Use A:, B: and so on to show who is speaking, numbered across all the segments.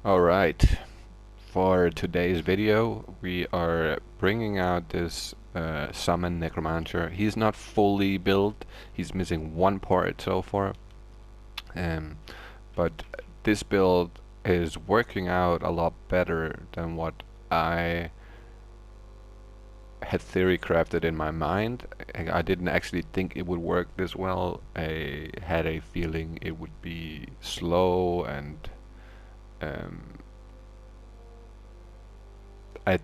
A: Alright, for today's video we are bringing out this summon necromancer. He's not fully built, he's missing one part so far, um, but this build is working out a lot better than what I had theory crafted in my mind. I didn't actually think it would work this well. I had a feeling it would be slow and um, I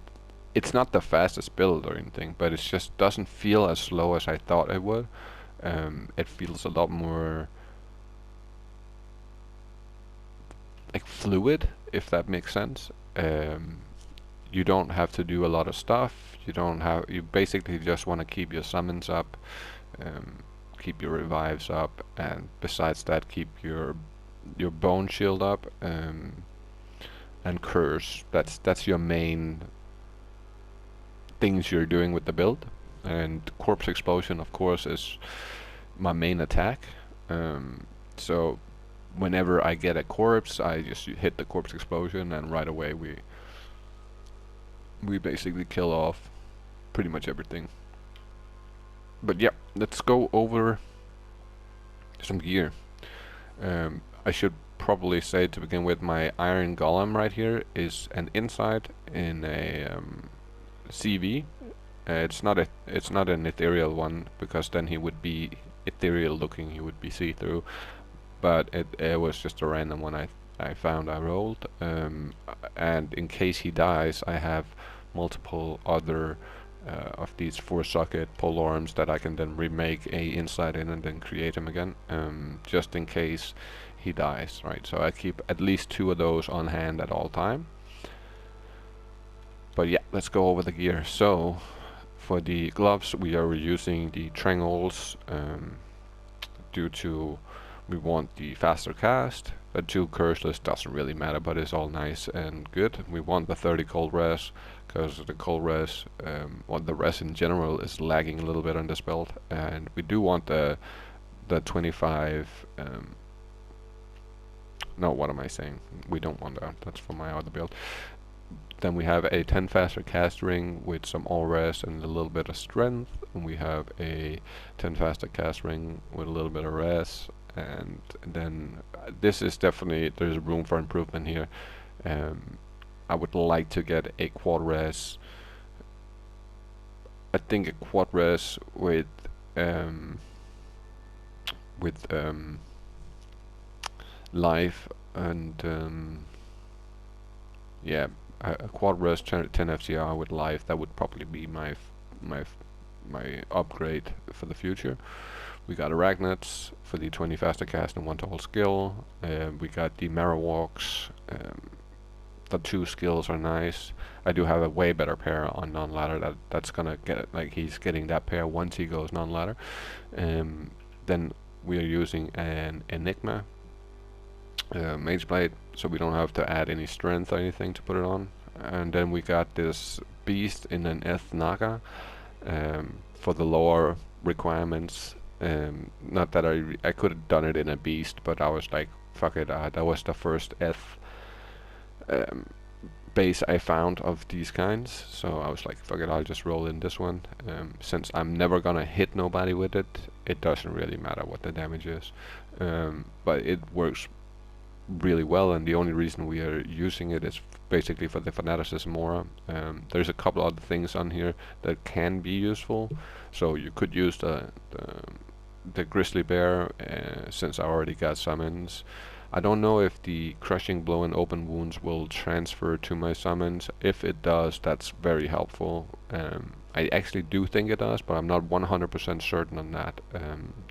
A: it's not the fastest build or anything, but it just doesn't feel as slow as I thought it would. It feels a lot more like fluid, if that makes sense. You don't have to do a lot of stuff. You basically just want to keep your summons up, um, keep your revives up, and besides that, keep your bone shield up, and curse. That's your main things you're doing with the build. And corpse explosion, of course, is my main attack. So whenever I get a corpse, I just hit the corpse explosion, and right away we basically kill off pretty much everything. But yeah, let's go over some gear. I should probably say to begin with, my iron golem right here is an insight in a CV. It's not an ethereal one, because then he would be ethereal looking. He would be see-through. But it was just a random one I found I rolled. And in case he dies, I have multiple other of these 4-socket pole arms that I can then remake a inside in and then create him again, just in case he dies. Right. So I keep at least 2 of those on hand at all time. But yeah, let's go over the gear. So for the gloves, we are using the triangles due to we want the faster cast. The 2 curseless doesn't really matter, but it's all nice and good. We want the 30 cold res, because the cold res, or the res in general, is lagging a little bit on this build, and we do want the 25. No, what am I saying? We don't want that. That's for my other build. Then we have a 10 faster cast ring with some all res and a little bit of strength. And we have a 10 faster cast ring with a little bit of res. And then this is definitely, there's room for improvement here. I would like to get a quad res. I think a quad res with life and yeah, a quad res 10 FCR with life. That would probably be my my upgrade for the future. We got Arachnids for the 20 faster cast and 1 to hold skill. We got the Marowalks. The 2 skills are nice. I do have a way better pair on non-ladder. That's gonna get, like, he's getting that pair once he goes non-ladder. Then we are using an Enigma Mage Blade, so we don't have to add any strength or anything to put it on. And then we got this beast in an Eth Naga for the lower requirements. Not that I could have done it in a beast, but I was like, fuck it. That was the first Eth base I found of these kinds, so I was like, fuck it, I'll just roll in this one. Since I'm never gonna hit nobody with it, it doesn't really matter what the damage is. But it works really well, and the only reason we are using it is basically for the fanaticism aura. There's a couple other things on here that can be useful, so you could use the grizzly bear, since I already got summons. I don't know if the crushing blow and open wounds will transfer to my summons. If it does, that's very helpful. I actually do think it does, but I'm not 100% certain on that,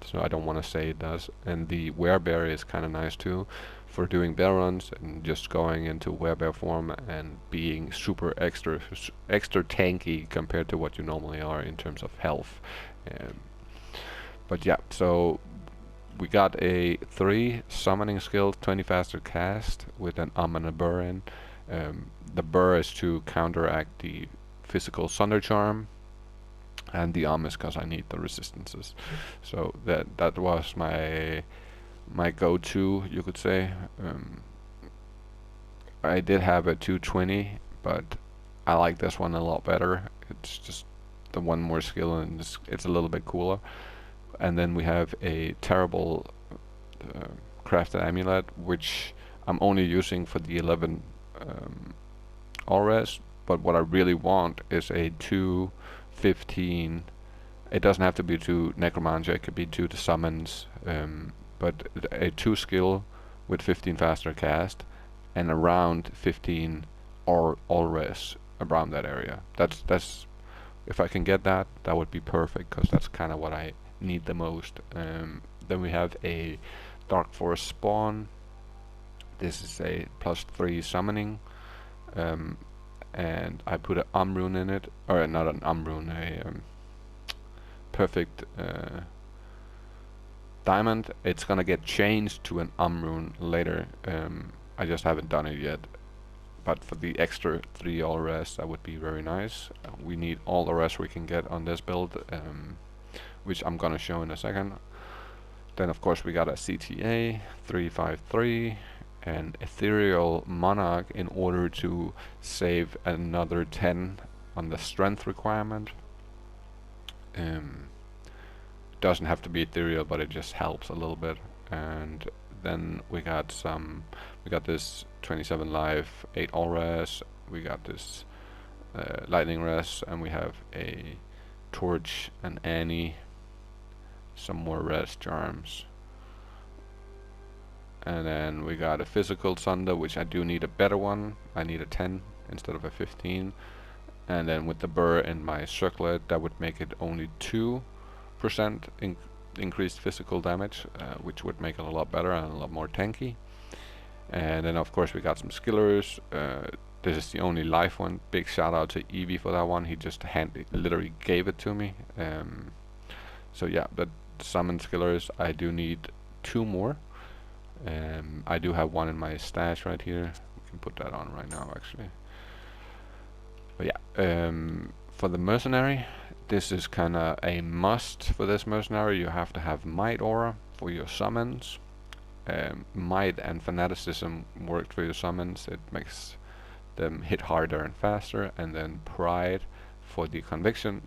A: so I don't want to say it does. And the werebear is kind of nice too for doing bear runs and just going into werebear form and being super extra tanky compared to what you normally are in terms of health. But yeah, so we got a 3 summoning skill, 20 faster cast with an and a burr in. The burr is to counteract the physical Sunder Charm, and the is because I need the resistances. So that was my go-to, you could say. I did have a 220, but I like this one a lot better. It's just the one more skill, and it's a little bit cooler. And then we have a terrible uh, crafted amulet, which I'm only using for the 11 Alres. But what I really want is a 215. It doesn't have to be 2 necromancer. It could be 2 to summons. But a 2 skill with 15 faster cast and around 15 or Alres around that area. That's if I can get that, that would be perfect, because that's kind of what I need the most. Then we have a Dark Forest spawn. This is a +3 summoning, and I put an rune in it, or not an rune, a perfect diamond. It's gonna get changed to an rune later. I just haven't done it yet. But for the extra 3 all rest, that would be very nice. We need all the rest we can get on this build, which I'm gonna show in a second. Then of course we got a CTA 353 and Ethereal Monarch in order to save another 10 on the strength requirement. Doesn't have to be ethereal, but it just helps a little bit. And then we got this 27 life, 8 all res. We got this lightning res, and we have a torch and Annie, some more res charms. And then we got a physical Sunder, which I do need a better one. I need a 10 instead of a 15. And then with the burr and my circlet, that would make it only 2% increased physical damage, which would make it a lot better and a lot more tanky. And then of course we got some skillers. This is the only life one. Big shout out to Evie for that one. He just literally gave it to me. So yeah, but summon skillers, I do need 2 more. I do have one in my stash right here. We can put that on right now actually. But yeah, for the mercenary, this is kinda a must for this mercenary. You have to have Might Aura for your summons. Might and Fanaticism work for your summons. It makes them hit harder and faster. And then Pride for the concentration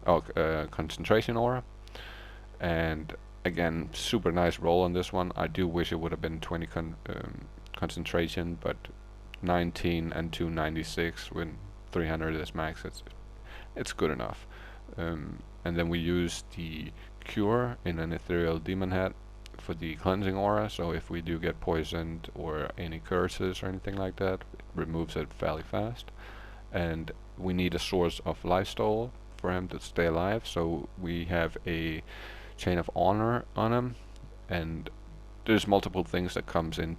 A: aura. And again, super nice roll on this one. I do wish it would have been 20 concentration, but 19 and 296 when 300 is max. It's good enough. And then we use the cure in an ethereal demon head for the cleansing aura. So if we do get poisoned or any curses or anything like that, it removes it fairly fast. And we need a source of lifesteal for him to stay alive. So we have a chain of honor on him, and there's multiple things that comes in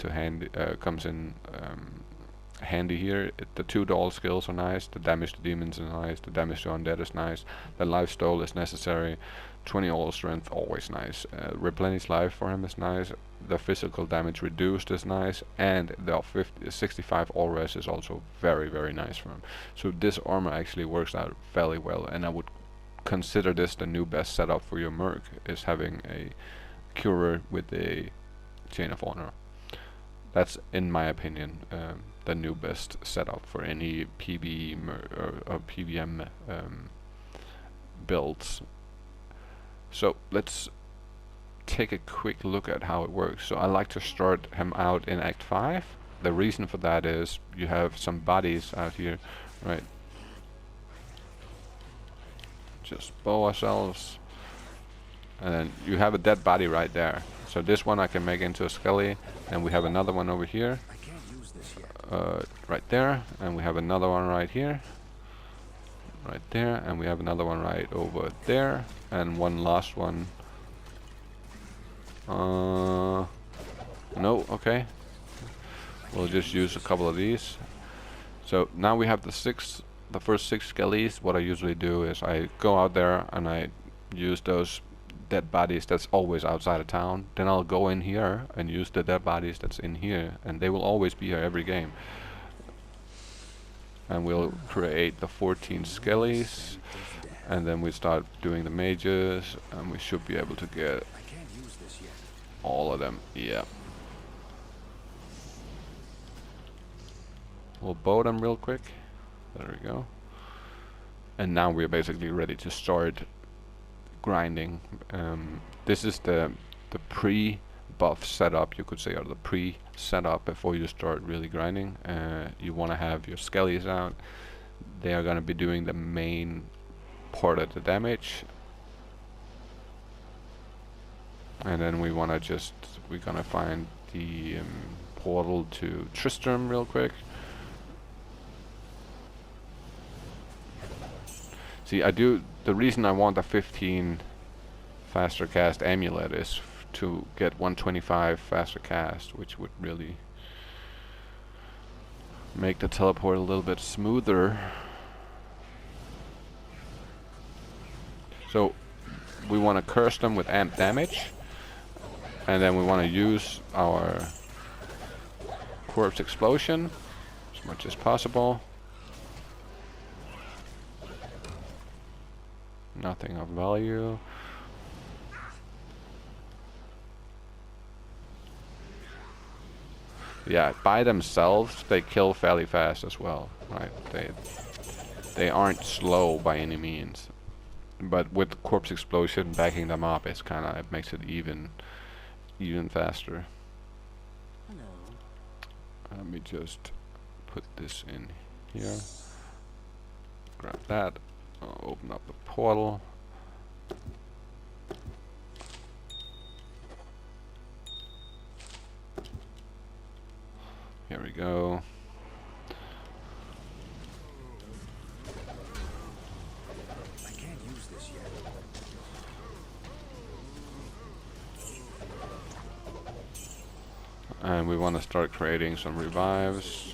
A: handy here. The 2 doll skills are nice, the damage to demons is nice, the damage to undead is nice, the lifesteal is necessary, 20 all strength always nice, replenish life for him is nice, the physical damage reduced is nice, and the 65 all res is also very very nice for him. So this armor actually works out fairly well, and I would consider this the new best setup for your merc, is having a curer with a chain of honor. That's, in my opinion, the new best setup for any PvE or PVM builds. So let's take a quick look at how it works. So I like to start him out in Act 5. The reason for that is you have some bodies out here, right? Just bow ourselves, and then you have a dead body right there. So this one I can make into a skelly, and we have another one over here, right there, and we have another one right here, right there, and we have another one right over there, and one last one. No, okay. We'll just use a couple of these. So now we have the first 6 skellies. What I usually do is I go out there and I use those dead bodies that's always outside of town. Then I'll go in here and use the dead bodies that's in here, and they will always be here every game. And we'll create the 14 skellies, and then we start doing the mages, and we should be able to get all of them. Yeah. We'll bow them real quick. There we go. And now we're basically ready to start grinding. This is the pre-buff setup, you could say, or the pre-setup before you start really grinding. You want to have your skellies out. They are going to be doing the main part of the damage. And then we're gonna find the portal to Tristram real quick. See, the reason I want the 15 faster cast amulet is to get 125 faster cast, which would really make the teleport a little bit smoother. So we want to curse them with amp damage, and then we want to use our corpse explosion as much as possible. Nothing of value. Yeah, by themselves they kill fairly fast as well, right? They aren't slow by any means, but with corpse explosion backing them up, it makes it even faster. Hello. Let me just put this in here. Grab that. I'll open up the portal. Here we go.
B: I can't use this yet.
A: And we want to start creating some revives.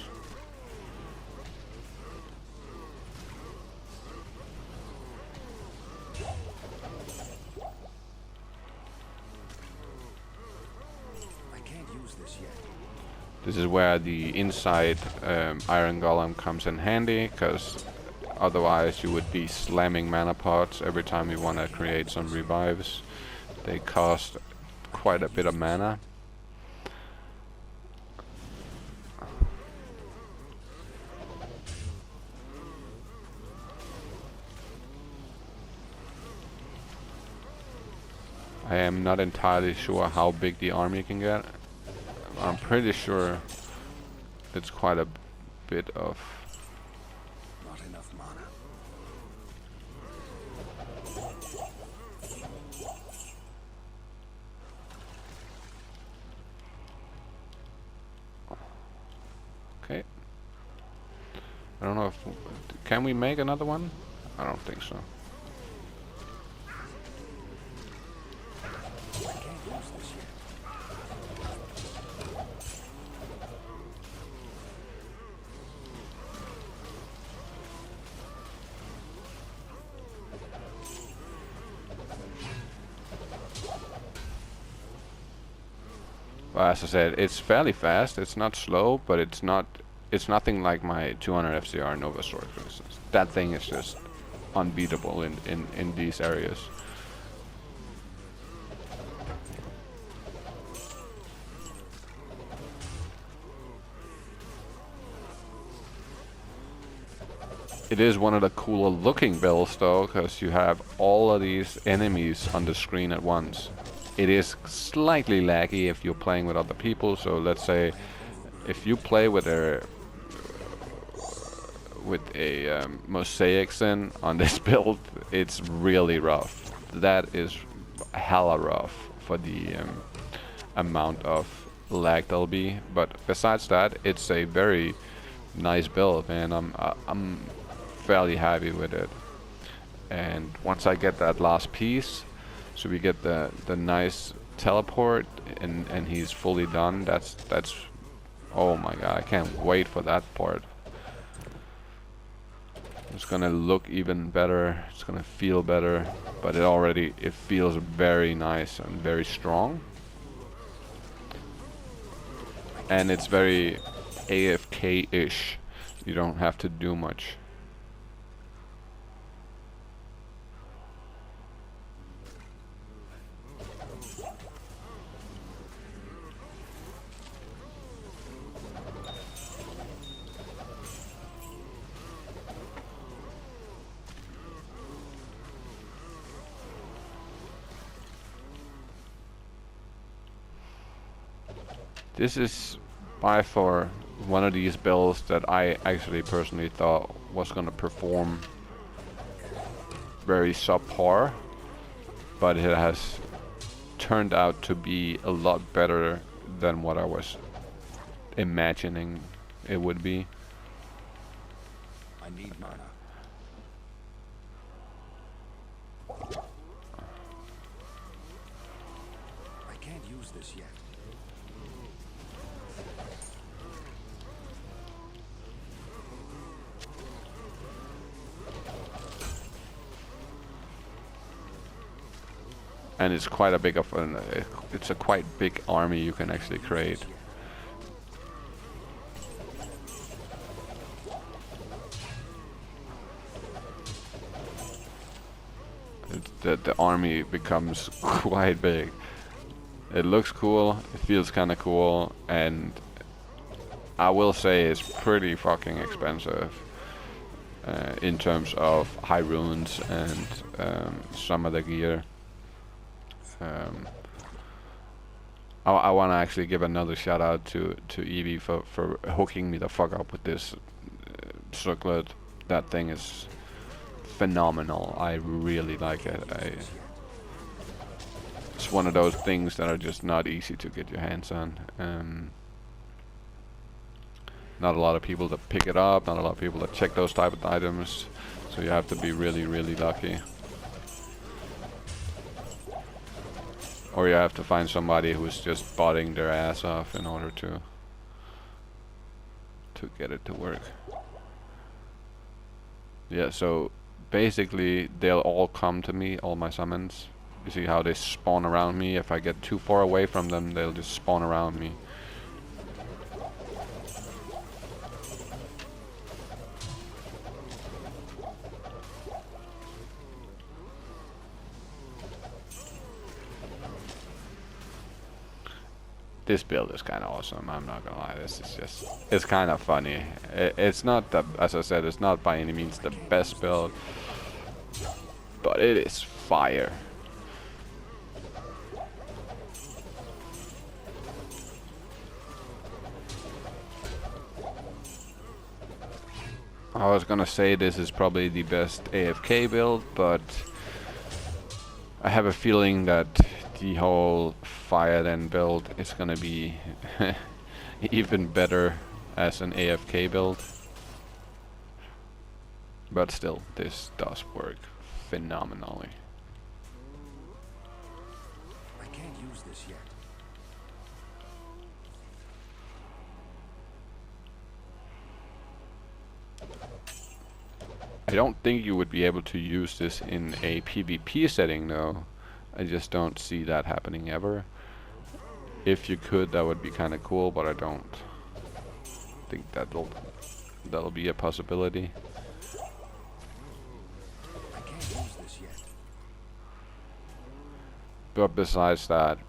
A: This is where the inside Iron Golem comes in handy, because otherwise you would be slamming mana pots every time you want to create some revives. They cost quite a bit of mana. I am not entirely sure how big the army can get. I'm pretty sure it's quite a bit of...
B: Not enough mana.
A: Okay. I don't know if... Can we make another one? I don't think so. Well, as I said, it's fairly fast. It's not slow, but it's nothing like my 200 FCR Nova Sword, for instance. That thing is just unbeatable in these areas. It is one of the cooler looking builds though, because you have all of these enemies on the screen at once. It is slightly laggy if you're playing with other people, so let's say if you play with a Mosaic Sin on this build, it's really rough. That is hella rough for the amount of lag there'll be, but besides that, it's a very nice build, man. I'm fairly happy with it. And once I get that last piece, so we get the nice teleport and he's fully done, that's oh my god, I can't wait for that part. It's gonna look even better, it's gonna feel better, but it feels very nice and very strong. And it's very AFK-ish. You don't have to do much. This is by far one of these builds that I actually personally thought was gonna perform very subpar, but it has turned out to be a lot better than what I was imagining it would be.
B: I need mana. I can't use this yet.
A: And it's quite a big of an it's a quite big army you can actually create. The army becomes quite big. It looks cool, it feels kind of cool, and I will say it's pretty fucking expensive in terms of high runes and some of the gear. I want to actually give another shout out to Eevee for hooking me the fuck up with this circlet. That thing is phenomenal. I really like it. It's one of those things that are just not easy to get your hands on. Not a lot of people that pick it up, not a lot of people that check those type of items, so you have to be really, really lucky. Or you have to find somebody who's just botting their ass off in order to get it to work. Yeah, so basically they'll all come to me, all my summons. You see how they spawn around me? If I get too far away from them, they'll just spawn around me. This build is kind of awesome, I'm not gonna lie. This is just, it's kind of funny. It's not the, as I said, it's not by any means the best build, but it is fire. I was gonna say this is probably the best AFK build, but I have a feeling that the whole fire then build is gonna be even better as an AFK build. But still, this does work phenomenally.
B: I can't use this yet.
A: I don't think you would be able to use this in a PvP setting though. I just don't see that happening ever. If you could, that would be kind of cool, but I don't think that'll be a possibility.
B: I can't use this yet.
A: But besides that,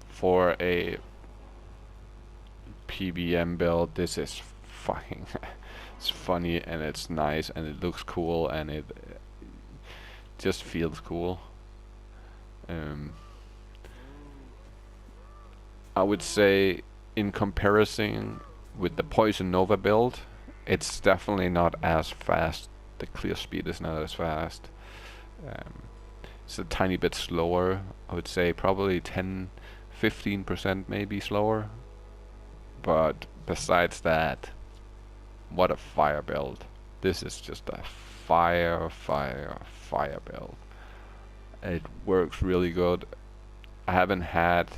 A: for a PBM build, this is fucking it's funny and it's nice and it looks cool and it just feels cool. I would say in comparison with the Poison Nova build, it's definitely not as fast. The clear speed is not as fast. It's a tiny bit slower. I would say probably 10-15% maybe slower. But besides that, what a fire build. This is just a fire build. It works really good. I haven't had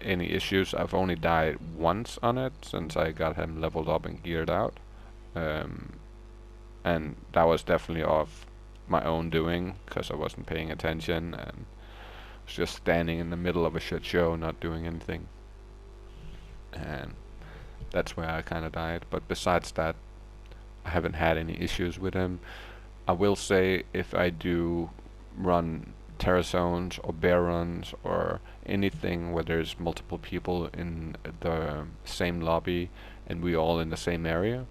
A: any issues. I've only died once on it since I got him leveled up and geared out. And that was definitely of my own doing, because I wasn't paying attention and was just standing in the middle of a shit show not doing anything. And that's where I kind of died. But besides that, I haven't had any issues with him. I will say if I do run terror zones or bear runs or anything where there's multiple people in the same lobby and we all in the same area,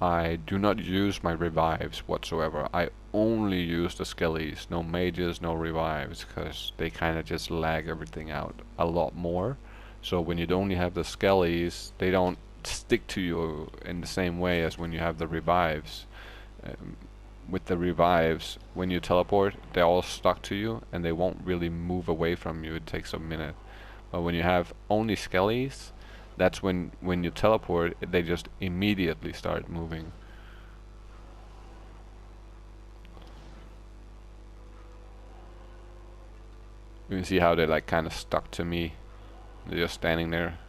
A: I do not use my revives whatsoever. I only use the skellies, no mages, no revives, because they kind of just lag everything out a lot more. So when you only have the skellies, they don't stick to you in the same way as when you have the revives. Um, with the revives, when you teleport, they're all stuck to you and they won't really move away from you. It takes a minute. But when you have only skellies, that's when you teleport, they just immediately start moving. You can see how they're like kind of stuck to me. They're just standing there.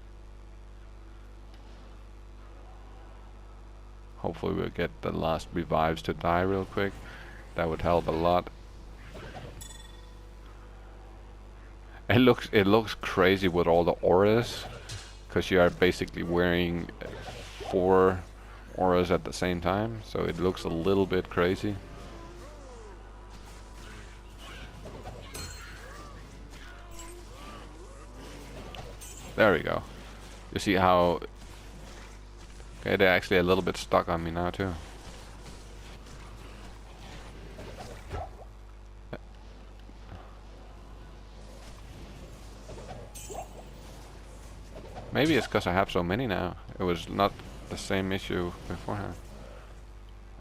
A: Hopefully we'll get the last revives to die real quick. That would help a lot. It looks crazy with all the auras, because you are basically wearing 4 auras at the same time, so it looks a little bit crazy. There we go. You see how... Okay, they're actually a little bit stuck on me now too. Maybe it's because I have so many now. It was not the same issue beforehand.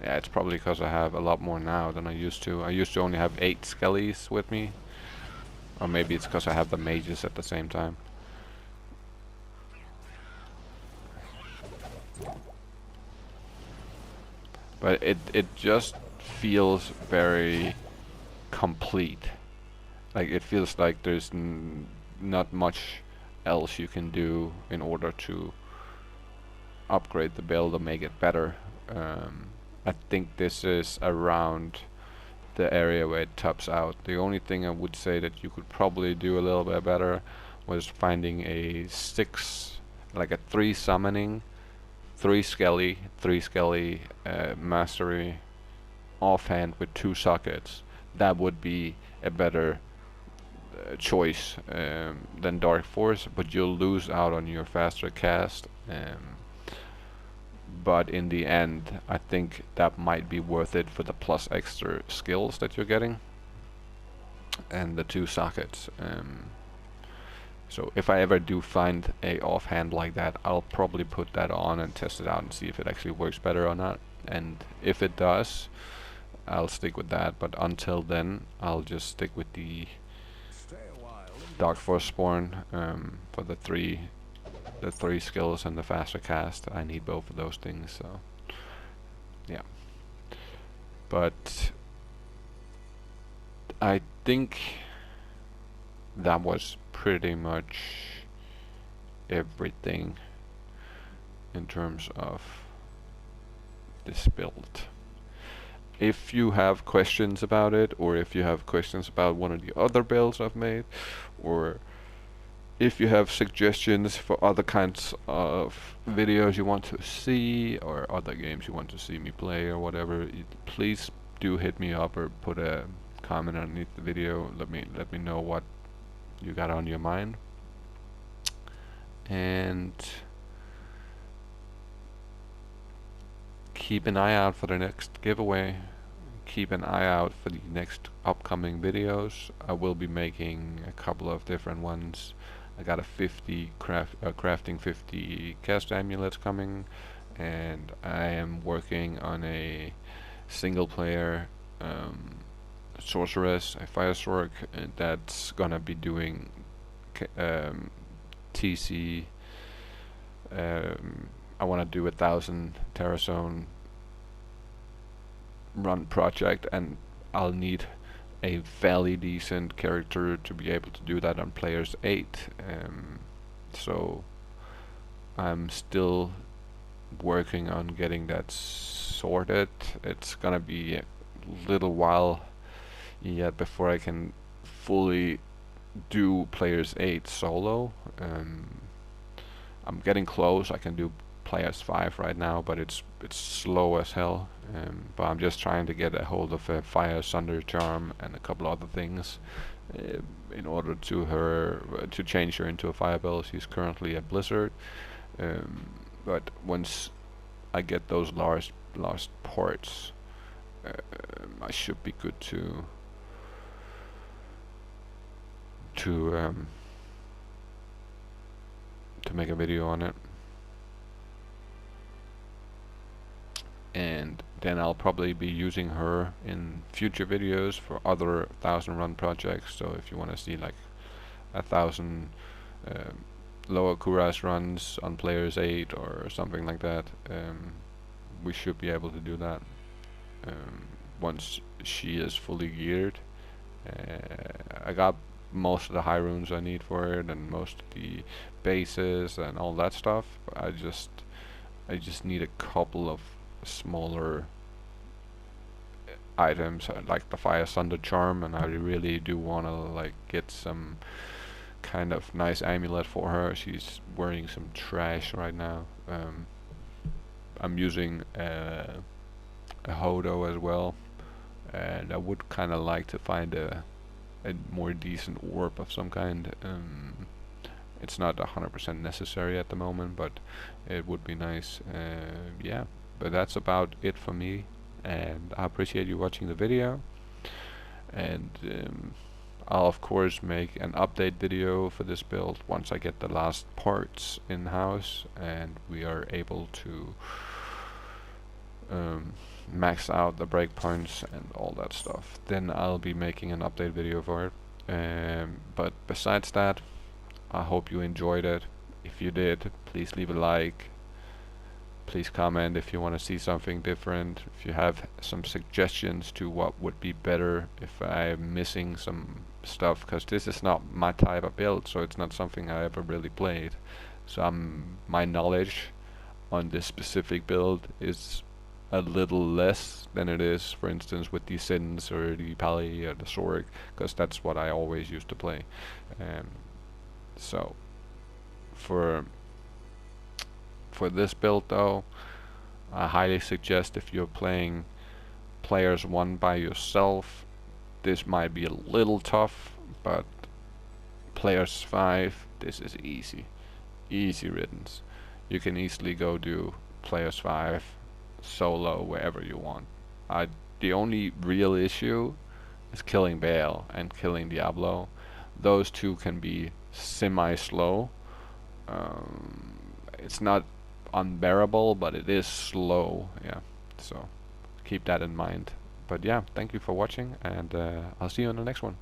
A: Yeah, it's probably because I have a lot more now than I used to. I used to only have 8 skellies with me. Or maybe it's because I have the mages at the same time. But it just feels very complete. Like it feels like there's not much else you can do in order to upgrade the build or make it better. I think this is around the area where it tops out. The only thing I would say that you could probably do a little bit better was finding a 6, like a 3 summoning, 3 skelly mastery offhand with 2 sockets. That would be a better choice than Dark Force, but you'll lose out on your faster cast. But in the end, I think that might be worth it for the plus extra skills that you're getting and the 2 sockets. So if I ever do find a offhand like that, I'll probably put that on and test it out and see if it actually works better or not. And if it does, I'll stick with that. But until then, I'll just stick with the Dark Force Spawn for the 3 skills and the faster cast. I need both of those things, so yeah. But I think that was pretty much everything in terms of this build. If you have questions about it, or if you have questions about one of the other builds I've made, or if you have suggestions for other kinds of videos you want to see, or other games you want to see me play, or whatever, please do hit me up or put a comment underneath the video. Let me know what you got on your mind. And keep an eye out for the next giveaway. Keep an eye out for the next upcoming videos. I will be making a couple of different ones. I got a crafting 50 cast amulets coming, and I am working on a single player sorceress, a fire sorc, that's gonna be doing TC. I want to do 1,000 Terra Zone run project, and I'll need a fairly decent character to be able to do that on players 8. So I'm still working on getting that sorted. It's gonna be a little while yet before I can fully do players 8 solo. I'm getting close. I can do players 5 right now, but it's slow as hell. But I'm just trying to get a hold of a Fire Sunder Charm and a couple other things in order to change her into a Fireball. She's currently a Blizzard, but once I get those last parts, I should be good to to make a video on it. And then I'll probably be using her in future videos for other 1000 run projects. So if you want to see like 1000 lower Kuras runs on players 8 or something like that, we should be able to do that once she is fully geared. I got most of the high runes I need for it and most of the bases and all that stuff. I just need a couple of smaller items like the Fire Thunder Charm, and I really do want to like get some kind of nice amulet for her. She's wearing some trash right now. I'm using a Hodo as well, and I would kind of like to find a more decent orb of some kind. It's not 100% necessary at the moment, but it would be nice. Yeah, but that's about it for me, and I appreciate you watching the video. And I'll of course make an update video for this build once I get the last parts in-house and we are able to max out the breakpoints and all that stuff. Then I'll be making an update video for it. But besides that, I hope you enjoyed it. If you did, please leave a like. Please comment if you want to see something different. If you have some suggestions to what would be better, if I'm missing some stuff, because this is not my type of build, so it's not something I ever really played. So my knowledge on this specific build is a little less than it is, for instance, with the Sins or the Pally or the Sorg, because that's what I always used to play. So for this build though, I highly suggest if you're playing players 1 by yourself, this might be a little tough, but players 5, this is easy riddance. You can easily go do players 5 solo wherever you want. The only real issue is killing Baal and killing Diablo. Those two can be semi-slow. It's not unbearable, but it is slow. Yeah, so keep that in mind. But yeah, thank you for watching, and I'll see you in the next one.